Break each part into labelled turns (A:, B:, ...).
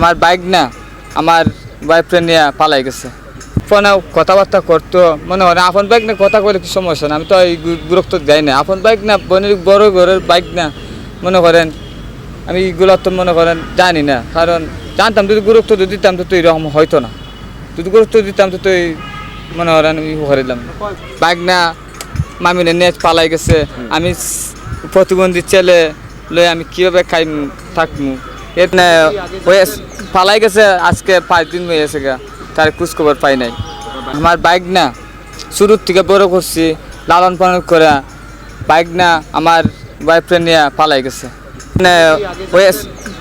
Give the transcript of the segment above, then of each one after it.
A: আমার বাইক না আমার বয়ফ্রেন্ড নিয়ে পালাই গেছে। ফোনে কথাবার্তা করতো মনে হয় আপন বাইক না, কথা বলে কি সমস্যা না, আমি তো এই গুরুত্ব দেয় না। আপন বাইক না, বড় ঘরের বাইক না, মনে করেন আমি এগুলো তো মনে করেন জানি না। কারণ জানতাম যদি গুরুত্ব দিতাম তো এরকম হয়তো না, যদি গুরুত্ব দিতাম তো মনে করেন করে দিলাম। বাইক না মামিনে নিয়ে পালাই গেছে। আমি প্রতিবন্ধী ছেলে লই আমি কীভাবে খাই থাকবো, এর না পালাই গেছে। আজকে 5 দিন হয়ে গেছে গা, তার খোঁজখবর পাই নাই। আমার বাইক না শুরুর থেকে বড় করছি, লালন পালন করে। বাইক না আমার বয়ফ্রেন্ড নিয়ে পালাই গেছে,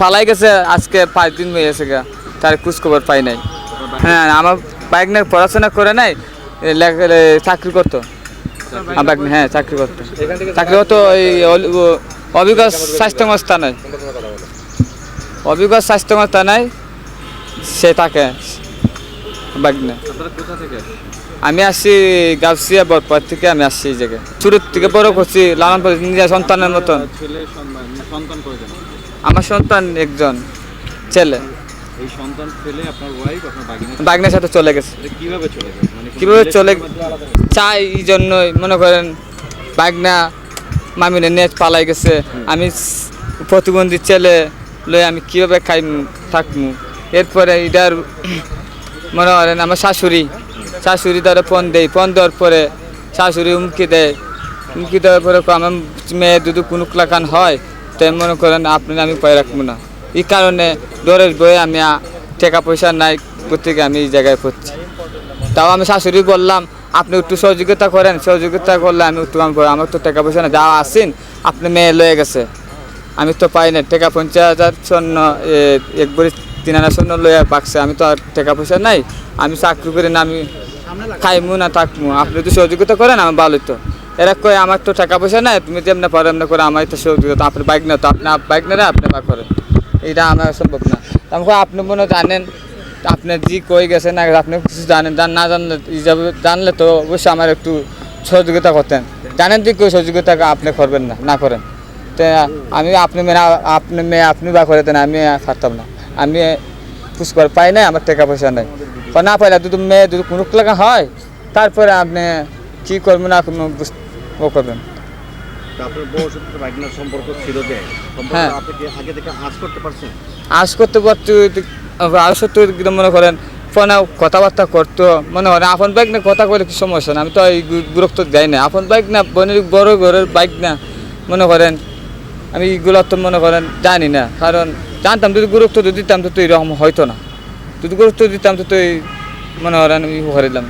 A: পালাই গেছে। আজকে 5 দিন হয়ে গেছে গা, তার খোঁজখবর পাই নাই। হ্যাঁ, আমার বাইক না পড়াশোনা করে নাই, চাকরি করতো। আমার হ্যাঁ চাকরি করতো ওই অভিজ্ঞ স্বাস্থ্য সংস্থা নাই, অভিজ্ঞ স্বাস্থ্য সংস্থা নাই, সে থাকে বাইক না। আমি আসছি গাউসিয়া বরপাড় থেকে, আমি আসছি এই জায়গায়। শুরুর থেকে বড় করছি, লালন পালন নিজের সন্তানের মতন। আমার সন্তান একজন ছেলে।
B: এই সন্তান ফেলে আপনার ওয়াইফ আপনার
A: বাগনের সাথে চলে গেছে।
B: কিভাবে চলে গেছে, মানে
A: কিভাবে চলে চাই এই জন্যই মনে করেন বাগনা মামিনে নিয়ে পালাই গেছে। আমি প্রতিবন্ধী ছেলে লই আমি কীভাবে খাই থাকবো। এরপরে এটার মনে করেন আমার শাশুড়ি ধরে ফোন দেওয়ার পরে শাশুড়ি হুমকি দেওয়ার পরে আমার মেয়ে যদি কোনো ক্লাকান হয় তাই মনে করেন আমি পায়ে রাখবো না। এই কারণে ডরের বয়ে আমি টাকা পয়সা নাই প্রত্যেকে আমি এই জায়গায় পড়ছি। তাও আমি শাশুড়ি বললাম আপনি একটু সহযোগিতা করেন, সহযোগিতা করলে আমি একটু আমার তো টাকা পয়সা না, যাওয়া আসেন আপনি মেয়ে লয়ে গেছে, আমি তো পাই না টাকা। 50,000 স্বর্ণ একবারে 3,000 স্বর্ণ লইয়া পাকছে, আমি তো আর টাকা পয়সা নাই, আমি চাকরি করি না, আমি খাইমু না থাকবো। আপনি যদি সহযোগিতা করেন আমার ভালো তো। এরা কয় আমার তো টাকা পয়সা নাই, তুমি যেমন পারো এমনি করে, আমার তো সহযোগিতা। আপনার বাইক না তো, আপনার বাইক না আপনি বা করেন, এটা আমার সম্ভব না। আমাকে আপনি মনে জানেন, আপনি জি কই গেছেন না, আপনি কিছু জানেন, না জানলে তো অবশ্যই আমার একটু সহযোগিতা করতেন। জানেন যে কেউ সহযোগিতা আপনি করবেন না করেন তো আমি আপনি বা করে দেন, আমি পারতাম না। আমি পুষ্কর পাই নাই, আমার টাকা পয়সা নাই, না পাইলে যদি মেয়ে যদি কোনো লাগা হয় তারপরে আপনি কী করবেন না ও করবেন। হ্যাঁ, আজ করতে পারছি মনে করেন ফোনে কথাবার্তা করতো মনে হয় আপন বাইক না, কথা বলে কি সমস্যা না, আমি তো এই গুরুত্ব দেয় না। আপন বাইক না, বড় ঘরের বাইক না, মনে করেন আমি এগুলো তো মনে করেন জানি না। কারণ জানতাম যদি গুরুত্ব দিতাম তো এরকম হয়তো না, যদি গুরুত্ব দিতাম তো মনে করেন করে দিলাম।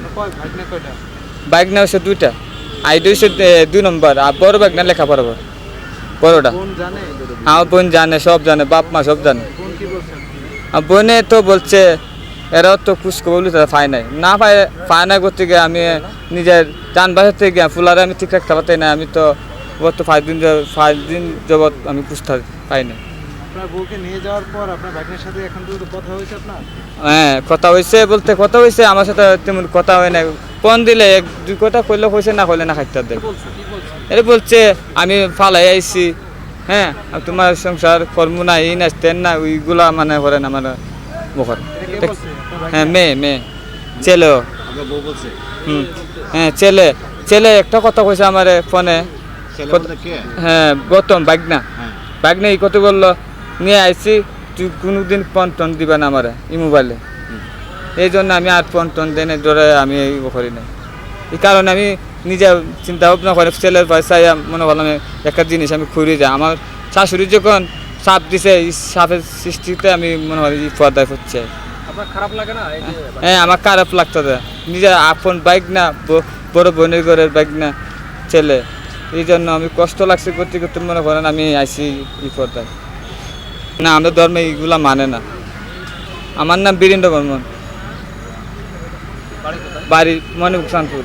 A: বাইক না হচ্ছে 2টা, আইডি হচ্ছে 2 নম্বর, আর বড় বাইক না লেখা পড়াবো বড়টা। আমার বোন জানে, সব জানে, বাপ মা সব জানে। আর বোনে তো বলছে এরাও তো খুশখবর বলি তারা পায় নাই করতে গিয়ে আমি নিজের যান বাসার থেকে গিয়ে ফুলারে আমি ঠিক রাখতে পারতাই না। আমি তো গত 5 দিন যাবৎ আমি খুঁজতে পাই না। হ্যাঁ, কথা হয়েছে আমার সাথে, তেমন কথা হয় না। ফোন দিলে 1-2 কথা কইলে হয়েছে, না কইলে না খাইতে দেয়। এটা বলছে আমি ফালাই আইছি, হ্যাঁ তোমার সংসার কর্ম না, এই না তেন না, ওইগুলা মানে করেন আমার মুখর। হ্যাঁ, মেয়ে ছেলেও। হ্যাঁ, ছেলে একটা কথা কইছে আমার ফোনে। হ্যাঁ, গৌতম বাগনা এই কথা বললো, নিয়ে আইছি তুই কোনোদিন ফোন টোন দিবা না আমার এই মোবাইলে। এই জন্য আমি আর ফোন টোন দেয় না, ধরে আমি এই করি না। এই কারণে আমি নিজে চিন্তা ভাবনা করে ছেলের পয়সায় মনে করলাম একটা জিনিস আমি খুঁড়ে যাই। আমার শাশুড়ি যখন সাপ দিছে, এই সাপের সৃষ্টিতে আমি মনে করি পর্দায় পড়ছে। হ্যাঁ, আমার খারাপ লাগতো, নিজের আপন বাইক না, বড় বোনের ঘরের বাইক না, ছেলে। এই জন্য আমি কষ্ট লাগছে করতে করতে মনে করেন আমি আইসি এই পর্দায়। না, আমাদের ধর্মে এইগুলা মানে না। আমার নাম বীরেন্দ্র বর্মন, বাড়ি মণিপুর।